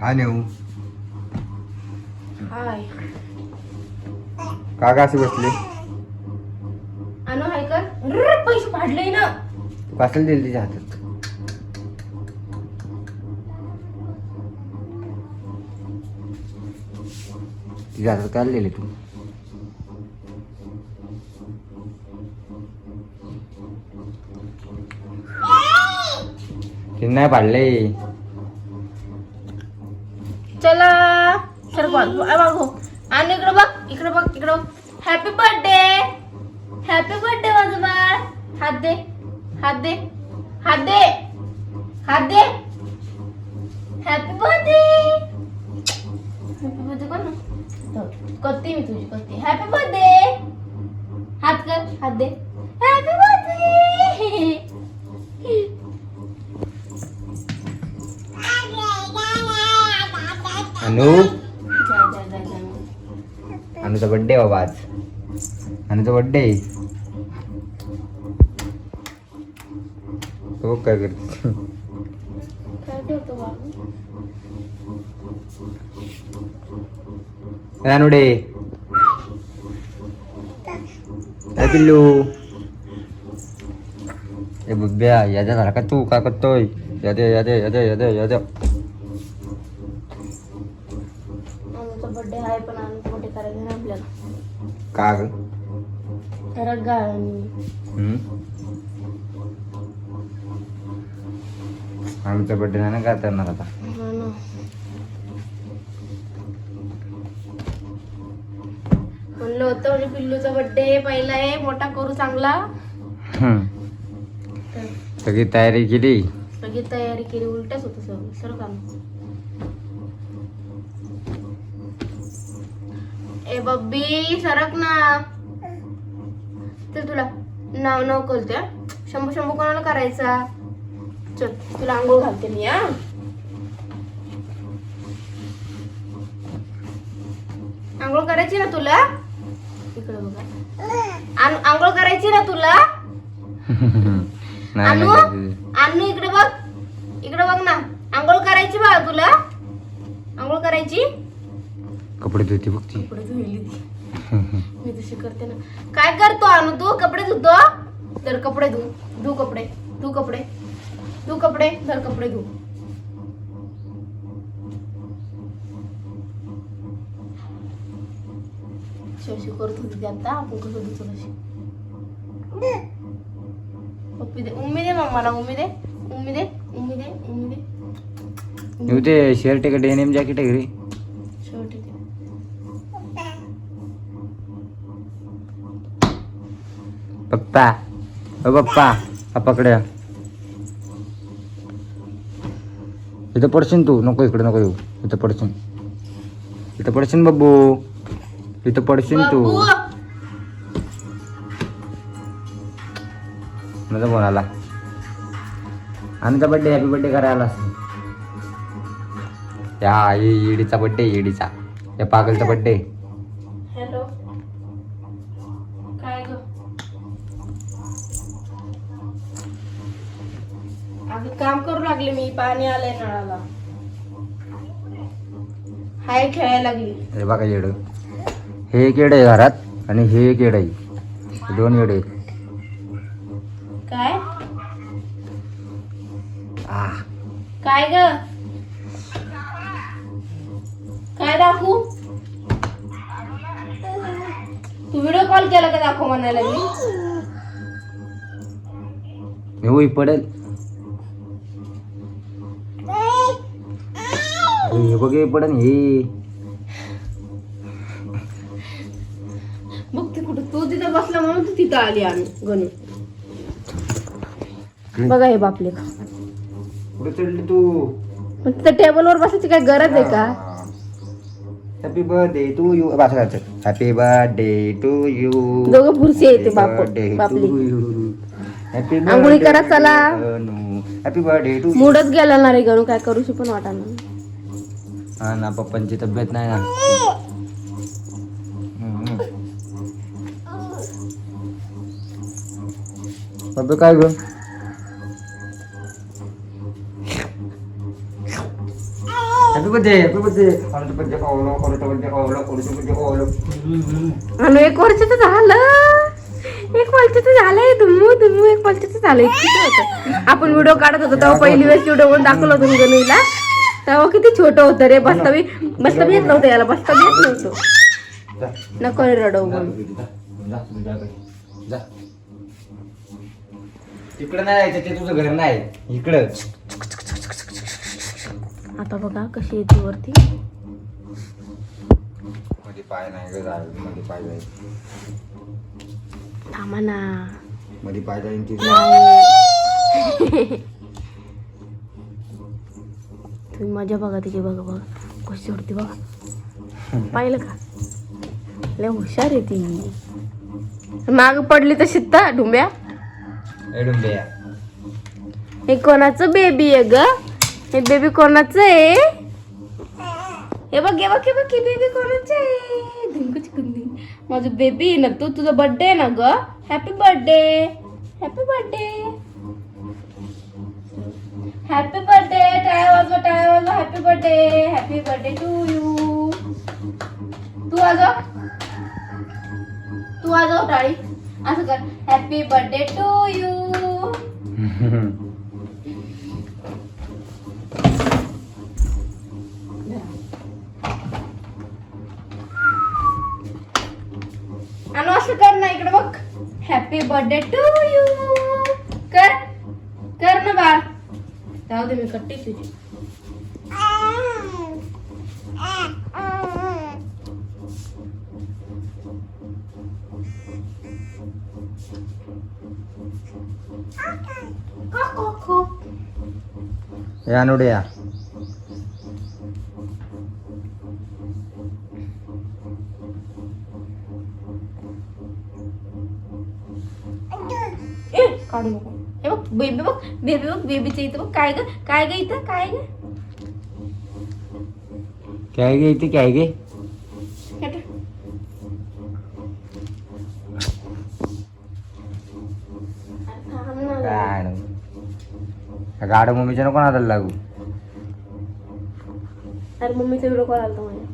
हा नेऊ हाय का असे बसले? अनु हाय कर. रर, पैसे पाडले ना. तू कशाला दिली तिच्या हातात? तिच्या हातात काय दिले तू? तिने नाही पाडले. चला सर बागो आणि इकडे बघ इकडे बघ इकडे बघ. हॅपी बर्थडे माझं बाळ. हात दे हात दे हात दे हात दे. हॅपी बर्थडे कोण करते मी तुझी करते. हॅपी बर्थडे हात कर हात दे. Happy birthday. अनु अनुचा बर्थडे बाबा आज. अनुचा बर्थडे. हो काय करते? काय करतो बाबू? अनुडे पिल्लू. ए बुब्ब्या याद्या झाला का तू? काय करतोय? याद्या याद्या याद्या याद्या याद्या. बर्थडे आहे पण आम्ही मोठे करायचे ना आपल्याला. का ग? रग्गा आमचा बर्थडे नाही ना काय करणार आता? म्हणलं होतं म्हणजे पिल्लूचा बर्थडे पहिला आहे मोठा करू चांगला. सगळी तयारी केली. सगळी तयारी केली. उलटच होतं सर काम. ए बब्बी सरक ना. चल तुला नाव नाव करते. शंभू शंभू कोणाला करायचा? चल तुला आंघोळ घालते मी. आंघोळ करायची ना तुला? इकडे बघा. आंघोळ करायची ना तुला? अनु अनु इकडे बघ ना. आंघोळ करायची बा तुला? आंघोळ करायची? कपडे धुते बघ ती. कपडे धुतली ती. मी तशी करते ना. काय करतो अनु तू? कपडे धुतो? तर कपडे धु कपडे धु कपडे धर कपडे धु. शिवशी करत होती आता. आपण कसं धुतो तशी. पप्पी दे. उम्मी दे मम्माला. उम्मी दे. ते शर्ट का डेनिम जॅकेट आहे घरी? शर्ट दे. पप्पा ओ पप्पा हा पकड्या. इथं पडशील तू. नको इकडे नको येऊ. इथं पडशील बब्बू. इथं पडशील तू. बाबू. माझा फोन आला. आमचा बर्थडे हॅपी बर्थडे करायला. या येडीचा बर्थडे. येडीचा या पागलचा बर्थडे. हॅलो काय ग? अगं काम करू लागले मी. पाणी आलंय नळाला. हाय खेळायला लागली. हे बघा येड. हे एक येड आहे घरात आणि हे एक येड आहे. हे दोन येड आहेत. काय आ काय ग? काय दाखवू? तू व्हिडिओ कॉल केला का दाखव म्हणायला मी? होई पडेल. हे बघ हे पडेल. हे बघ ती कुठं. तू तिथं बसला म्हणून तू तिथं आली. आणि गणू बघा हे बापले. कुठे चढली तू? पण तिथं टेबलवर बसायची काय गरज आहे का? Happy birthday to you. Happy birthday to you. दोघं पुरशी येते बापले. हॅपी आंघोळी करा चला. Happy birthday to. मूडच गेला ना रे गणू. काय करूशी पण वाटाणा. हा ना पप्पांची तब्येत नाही ना. पप्पा काय ग? हॅपी आणि 1 वर्षाचं झालं, 1 वर्षाचं झालंय. धुमू धुमू 1 वर्षाचं झालंय. किती होतं आपण व्हिडिओ काढत होतो तेव्हा पहिली वेळेस व्हिडिओ म्हणून दाखवलं होतं गणूला. तेव्हा किती छोटं होतं रे. बसता बी येत नव्हतं याला, बसता बी येत नव्हतं. नको रे रडव म्हणून. तिकडं नाही जायचं, ते तुझं घर नाही इकडं. आता बघा कशी येते वरती. मध्ये पाय नाही ग जायचं, मध्ये पाय जायचं, थांबा ना. मध्ये पाय जाईन ती. तुम्ही मजा बघा तिची. बघा बघा कशी सोडते बघा. पाहिलं का, लय हुशार आहे ती. माग पडली तशी तर डुंब्या. डुंब्या हे कोणाचं बेबी आहे ग? हे बेबी कोणाचं आहे? हे बघ हे बघ हे बघ, हे बेबी कोणाचं आहे? धिंकची कुंदी. माझं बेबी आहे ना तू. तुझा बर्थडे आहे ना ग. Happy birthday, happy birthday, happy birthday. टाळ्या वाजवा, टाळ्या वाजवा. Happy birthday, happy birthday to you. तू वाजव, तू वाजव टाळी. असं कर, हॅपी बर्थडे टू यू. आणि असं कर ना, इकडे बघ. Happy birthday to you. कर कर ना बाळ. जाऊ दे, मी कट्टी तुझी. या नोड्या. काढू नको. हे बघ बेबी, बघ बेबी, बघ बेबीचं इथं बघ. काय ग, काय ग इथं, काय ग? काय गे इथे, काय गे? काय गाड मम्मीच्या नको नादाला लागू. अरे मम्मीचा व्हिडिओ कॉल आलता माझ्या.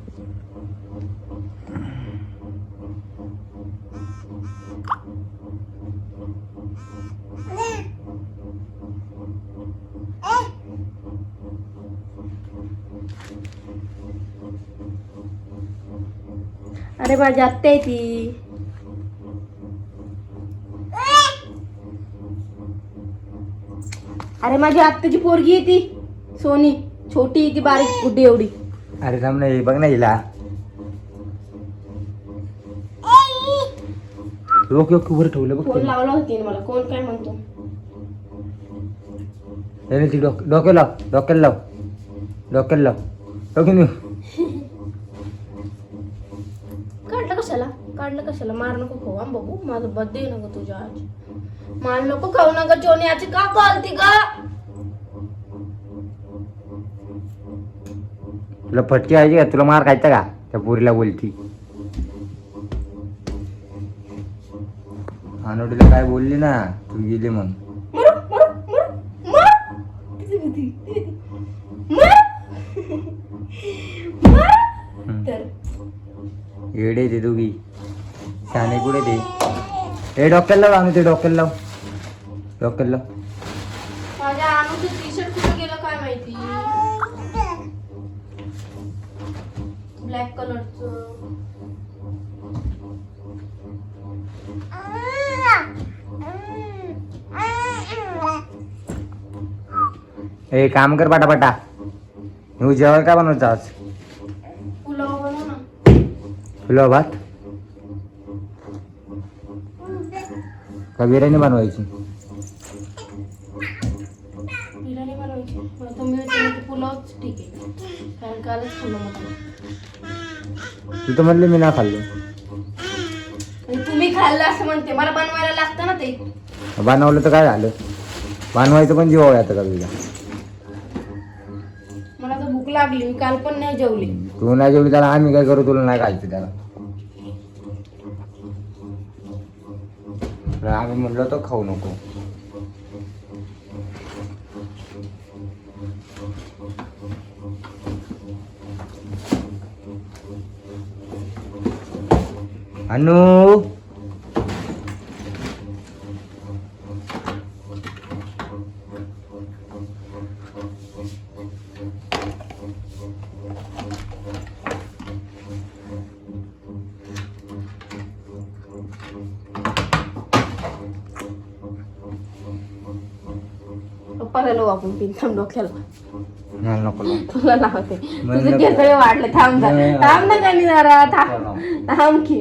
अरे माझी आत्या आहे ती. अरे माझी आत्याची पोरगी आहे ती सोनी. छोटी आहे ती, बारीक गुड्डी एवढी. अरे थांब ना, बघ ना हिला. ओके ओके, वर ठेवलं बघ. फोन लावला होती मला. कोण काय म्हणतो? ती डोक्याला लाव, डोक्याला लाव, डोक्याला लाव. डोक्याला काढलं कशाला, काढलं कशाला? मार नको खाऊ. आम बघू, माझा बर्थडे आहे ना ग तुझ्या आज. मार नको खाऊ ना ग. जोनी आजी का कळती ग? तुला फटके व्हायची का? तुला मार खायचा का? त्या पोरीला बोलती. अनोडीला काय बोलली ना, तू गेली मग. येडे ते दोघी. शाने कुठे ते? हे डोक्याला लाव, ते डोक्याला लाव, डोक्याला लाव. माझ्या अनुचं टी शर्ट कुठे गेलं काय माहिती. ब्लॅक कलरचं. ए काम कर पाटापाटा. तू जेवण काय बनवायचं आज? पुलाव बनव ना. पुलाव भात का बिर्याणी बनवायची? बिर्याणी बनवायची. मला तर मिळते पुलावच ठीक आहे. कारण कालच खाल्लं म्हटलं. तू तर म्हणले मी ना खाल्लं. तुम्ही खाल्लं असं म्हणते. मला बनवायला लागतं ना ते. बनवलं तर काय झालं? बनवायचं पण जीव आता का तुझ्या? मला तर भूक लागली. मी काल पण नाही जेवली. तू नाही जेवली त्याला आम्ही काय करू? तुला नाही खायचं त्याला. आम्ही म्हणलो तर खाऊ नको. अनु पप्पाला लावू आपण पिन थांब डोक्याला. मला नको लावू. तुला लावते. मला तुझं नको. केसरी वाढलं. थांब जा. नाही. थांब ना गाणी जरा. थांब की.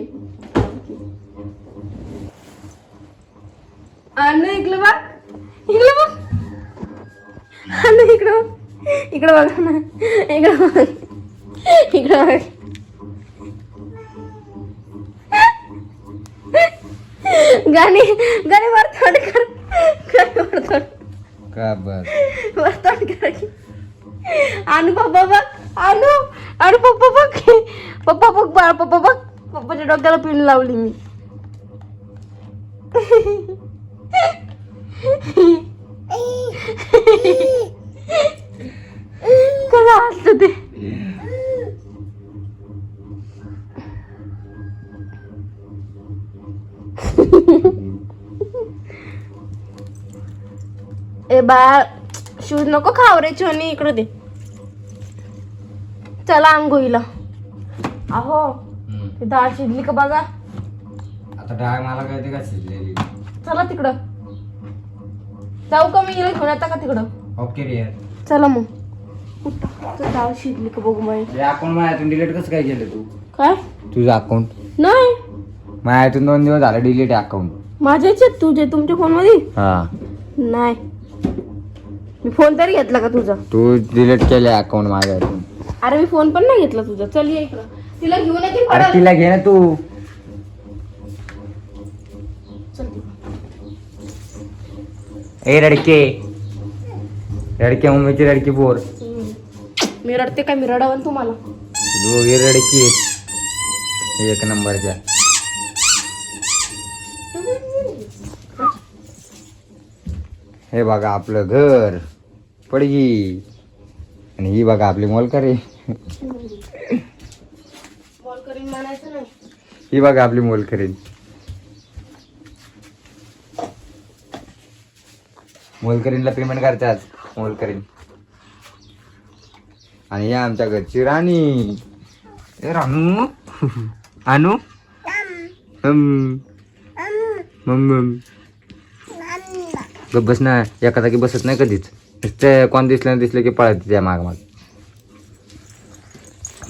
अन्न इकडं बघ. इकडं बघ. अन्न इकडं बघ. इकडं बघ ना. इकडं बघ. इकडं बघ. गाणी गाणी वरतोड कर. गाणी वरतोड. का बर वरतोड कर की. अनु पप्पा बघ. अनु अनु पप्पा बघ. पप्पा बघ बाळ. पप्पा बघ. पप्पाच्या डोक्याला पिन लावली मी. कसं हसत ते. ए बाळ शूज नको खाव रे छोनी. इकडे दे. चला आंघोळीला. अहो ती डाळ शिजली का बघा. आता डाळ मला कळते का शिजलेली. चला तिकडं जाऊ का. मी हिला घेऊन येता का तिकडं. ओके रे. चला मग. उठा. तर डाळ शिजली का बघू माहिती. अकाउंट माझ्यातून डिलीट कसं काय केलं तू. काय तुझं अकाउंट नाही माझ्यातून 2 दिवस झालं डिलीट अकाउंट. माझ्या याच्यात तुझे तुमच्या फोन मध्ये हा नाही. मी फोन तरी घेतला का तुझा. तू डिलीट केले अकाउंट माझ्यातून. अरे मी फोन पण नाही घेतला तुझा. चल ये इकडं. तिला घेऊन येते अरे परत. तिला घे ना तू. चल ती. ए रडके रडके मम्मीची रडकी बोर. मी रडते काय. मी रडावन तुम्हाला. दोघे रडकी आहेत एक नंबरच्या. हे बघा आपलं घर पडगी आणि ही बघा आपली मोलकरी. बॉल करीन म्हणायचं नाही. ही बघा आपली मोलकरी. मोलकरीनला पेमेंट करते आज मोलकरीन. आणि या आमच्या घरची राणी. ए रानू आणू बस ना. एका जागी बसत नाही कधीच. नुसतं कोण दिसलं की पळत त्या माग माग.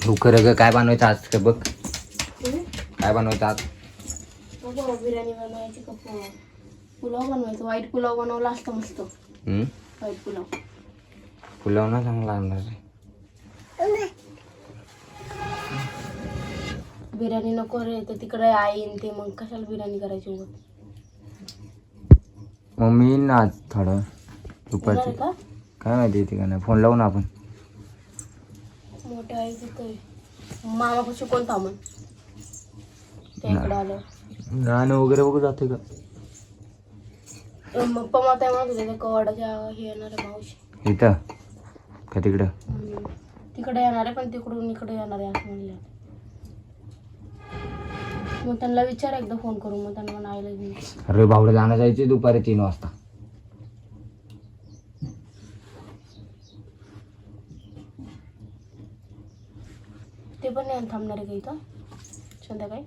तू खरं ग काय बनवायचं आज का बघ. काय बनवायचं आज. बिर्याणी बनवायची का पुलाव बनवायचं. व्हाईट पुलाव बनवला असतं मस्त. व्हाईट पुलाव. पुलाव ना चांगला आणणार. बिर्याणी नको रे. तर तिकडे आईन ते मग कशाला बिर्याणी करायची उगाच. मम्मी येईन ना आज थोडं येणार दुपारची. आहे का. काय माहिती येते का नाही. फोन लावू ना आपण. मोठ्या आई तिथे मामापाशी कोण थांबन. त्या इकडे आलं. गाणं वगैरे बघू जाते का. मग पमा त्या म्हणत होते त्या कवाडाच्या हे येणार आहे मावशी. इथं का तिकडं. तिकडे येणार आहे पण तिकडून इकडे येणार आहे असं म्हणलं. मग त्यांना विचार एकदा फोन करून. मग त्यांना म्हणा आईला घेऊन. अरे बावडे जाणं जायचे दुपारी 3 वाजता. ते पण नाही थांबणार आहे का इथं संध्याकाळी.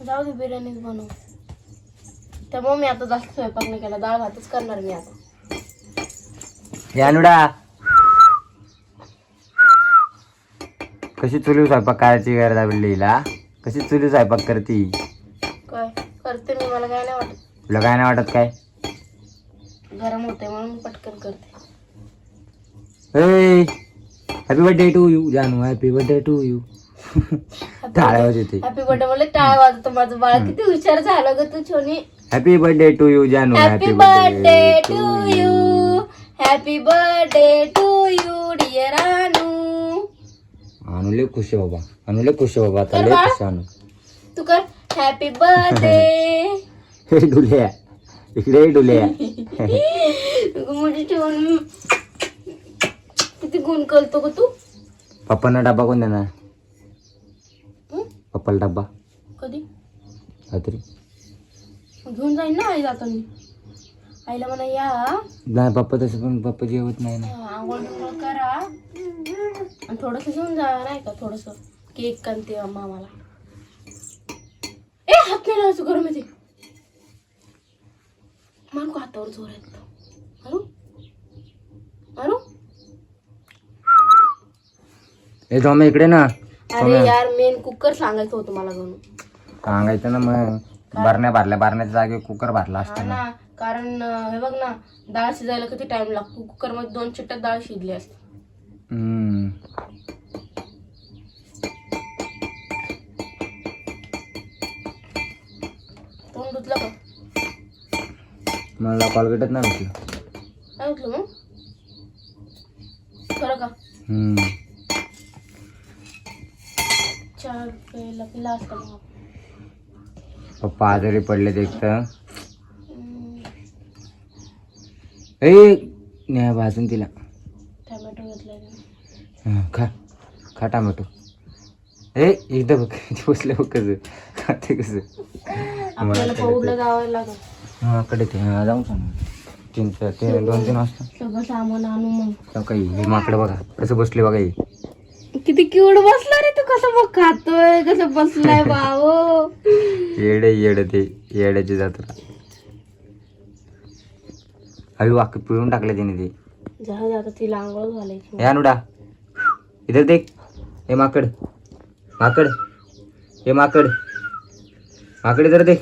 जाऊ दे बिर्याणीच बनव. त्यामुळे मी आता जास्त स्वयंपाक नाही केला. डाळ भातच करणार मी आता. अनुडा कशी चुली स्वयंपाक करायची गरज आहे. कशी चुली स्वयंपाक करती. काय करते मी. मला काय नाही वाटत. तुला काय नाही वाटत काय. गरम होते म्हणून पटकन करते. हॅपी बर्थडे टू यू जानू. Happy birthday to you. टाळ्या वाजवते. हॅपी बर्थडे म्हणलं टाळ वाजतो. माझं बाळ किती हुशार झालं ग तू छोनी. हॅपी बर्थडे टू यू जानू. Happy birthday to you. Happy birthday to you dear Anu. Anu लय खुश आहे बाबा. अनु लय खुश आहे बाबा. आता लय खुश आहे अनु. तू कर हॅपी बर्थडे. डुल्या इकडे डुल्या. म्हणजे ठेवून किती गुण करतो ग तू. पप्पांना डबा कोण देणार. पप्पाला डब्बा कधी रात्री. घेऊन जाईन ना आई जाताना. आईला म्हणा या नाही पप्पा तसं पण पप्पा जेवत नाही ना. आंघोळ बिंघोळ करा आणि थोडस घेऊन जा नाही का, थोडस केक कांते मामाला. ए हात नाही लावायचं गरम येते. मारू का हातावर जोर येतो. मारू मारू. हे जाऊ मी इकडे ना. अरे यार मेन कुकर सांगायचं होतं मला गणू. सांगायचं ना मग. बारण्याच्या जागी कुकर भरला असता ना. ना कारण हे बघ ना, डाळ शिजायला किती टाइम लागतो. कुकर मध्ये 2 चिट्ट्यात डाळ शिजली असते. तोंड धुतलं का? मला कॉलगेटच नाही म्हटलं. काय धुतलं मग खरं का? चहा प्यायला पिला असता मग. पप्पा आजारी पडले एक तर. नाही भाजून तिला. टोमॅटो घेतलाय. खा टोमॅटो. एकदा बघ बसले बघ कसं खाते कसं. आपल्याला पौडला जावं लागेल. हा कडे ते जाऊ सांग. 2-3 वाजता सगळं सामान आणू मग. काही हे माकडं बघा कसं बसले बघा. हे किती क्यूट बसला रे तू. कसं मग खातोय, कसं बसलाय बाबो. येड ते येड्याची जत्रा. हवी वाक पिळून टाकले तिने ते. जा तिला आंघोळ घालायची. या नुडा इधर देख. हे माकड माकड हे माकड माकड इधर देख.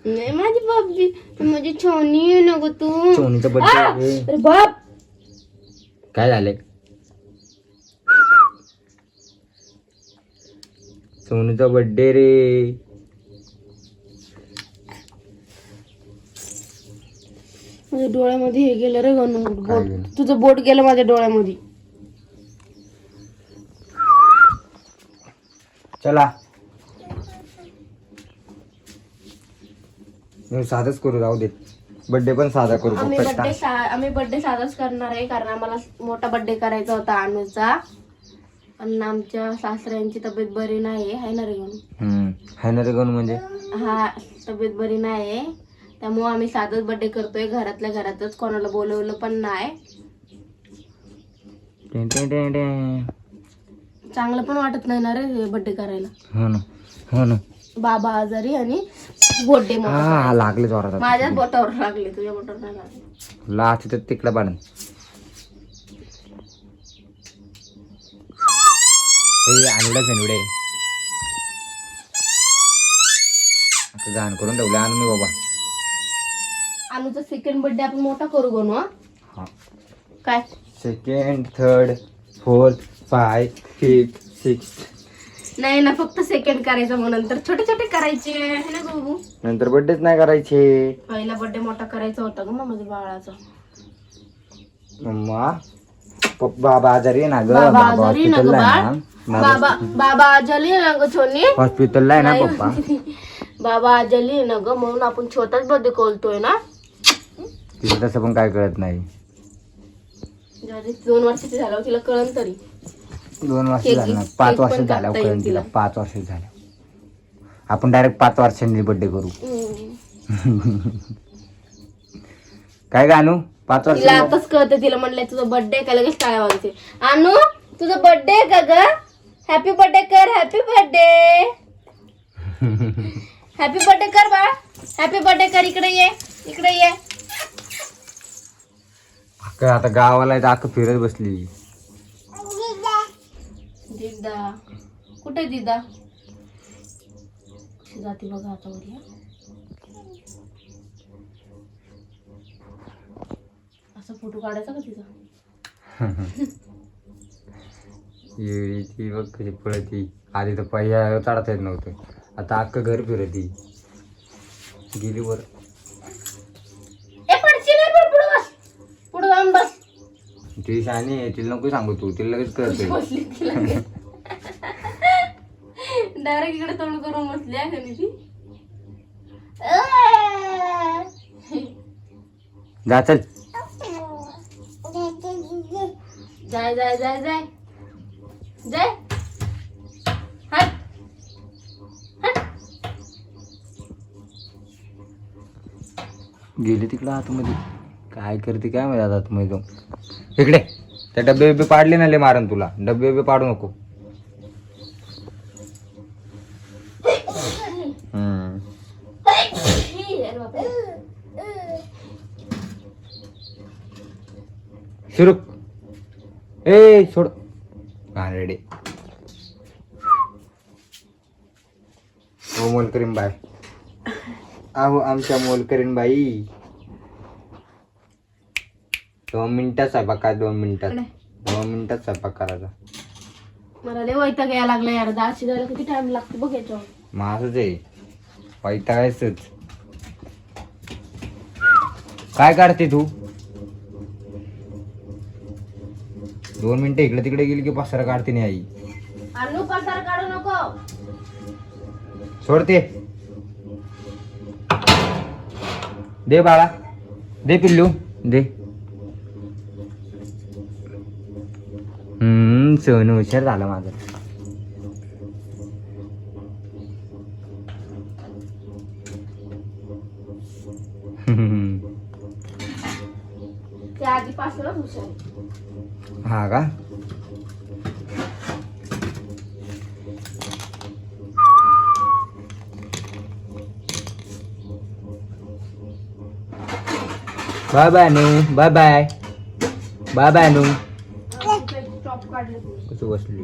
नाही माझी बाबी, माझी छोनी आहे ना ग तू. सोनीचा बर्थडे. अरे बाप काय झालंय. सोनूचा बर्थडे रे. माझ्या डोळ्यामध्ये हे गेलं रे गणू. काय गेलं? तुझं बोट गेलं माझ्या डोळ्यामध्ये. चला मी साधच करू जाऊ दे. बर्थडे पण साधा करू. आम्ही बर्थडे साधाच करणार आहे कारण आम्हाला मोठा बर्थडे करायचा होता अनुचा. पण आमच्या सासऱ्यांची तब्येत बरी नाही आहे ना रे गणू. हाय ना रे गणू म्हणजे. हा तब्येत बरी नाही आहे त्यामुळे आम्ही साधाच बर्थडे करतोय. घरातल्या घरातच, कोणाला बोलवलं पण नाही. चांगलं पण वाटत नाही ना रे बर्थडे करायला. हो ना. बाबा आजारी आणि बर्थडे हा लागले जोरात. माझ्याच बोटावर लागले, तुझ्या बोटावर नाही लागले. लाच तर तिकडे बाण. आणलं फेनवडे गाण करून ठेवलं. आणून मी बाबा. अनुचा सेकंड बर्थडे आपण मोठा करू गणू. हा काय 2nd 3rd 4th 5th 5th 6th. नाही ना, फक्त सेकंड करायचं मग नंतर छोटे छोटे करायचे है ना बाबू. नंतर बर्थडेच नाही करायचे. पहिला बर्थडे मोठा करायचा होता ग माझ्या बाळाचा. मम्मा बाबा आजारी आहे ना ग. बाबा आजारी ना ग बाळ. बाबा आजारी आहे ना ग छोनी. हॉस्पिटलला आहे ना पप्पा. बाबा आजारी आहे ना ग म्हणून आपण छोटाच बर्थडे करतोय ना. तिला तसं पण काय कळत नाही. 2 वर्षाची झाल्यावर तिला कळन तरी. 2 वर्ष झालं ना. 5 वर्ष झाल्यावर कळण तिला. 5 वर्ष झाल्या आपण डायरेक्ट 5 वर्षांनी बर्थडे करू. काय गाणू 5 वर्ष. तिला आताच कळतं. तिला म्हणलंय तुझं बर्थडे काय लगेच टाळ्या वाजते. अनु तुझं बर्थडे का ग. हॅपी बर्थडे कर. Happy birthday. हॅपी बर्थडे कर बाळ. हॅपी बर्थडे कर. इकडे ये, इकडे ये. आता गावाला अख्खं फिरत बसली. दिदा कुठे दिदा. जाती बघा आता वरी. असा फोटो काढायचा का तिचा. ती बघ कशी पळती. आधी तर पहिल्या चढता येत नव्हतं. आता अख्खं घर फिरती. गेली वर. पुढे जाऊन बस. ती शानी आहे. तिला नको सांगू तू. तिला लगेच कळतंय. डायरेक्ट इकडे तोंड करून बसली आहे ती. जा चल. जाय जाय जाय जाय जाय. हात गेले तिकडं आतमध्ये. काय करते काय माहिती आता आतमध्ये जाऊन. इकडे त्या डबे बिबे पाडले ना लय मारन तुला. डबे बिबे पाडू नको. हम्म. अरे बापरे. शुरुक. ए सोड. हा रेडी. हो मोलकरीन बाय. अहो आमच्या मोलकरीन बाई. 2 मिनिटात स्वयंपाक करा. 2 मिनिटात. 2 मिनिटात स्वयंपाक करायचा. मला लय वैताग यायला लागला यार. डाळ शिजायला किती टाइम लागतो बघ याच्यावर. माझंच आहे वैतागायचंच. काय काढते तू? 2 मिनिटं इकडे तिकडे गेली की पसारा काढते नाही आई. आणू पसार काढू नको. सोडते. दे बाळा. दे पिल्लू. दे. सोनू हुशार झाला माझं. ते आधीपासूनच हुशार. हा का? Bye bye Anu. Bye bye. Bye bye Anu. Top काढले तू. कसं बसली.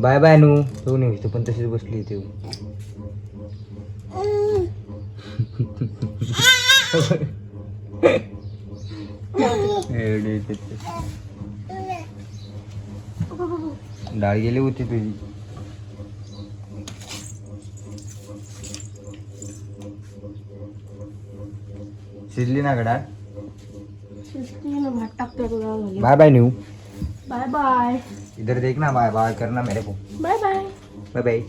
बाय बाय अनु. तो नाही तू पण तशीच बसली ती. डाळ गेली होती तुझी. शिजली ना गडा. भात टाकतोय तुला. बाय बाय न्यू. Bye bye. इधर देख ना. बाय बाय करना मेरे को. Bye bye. Bye bye.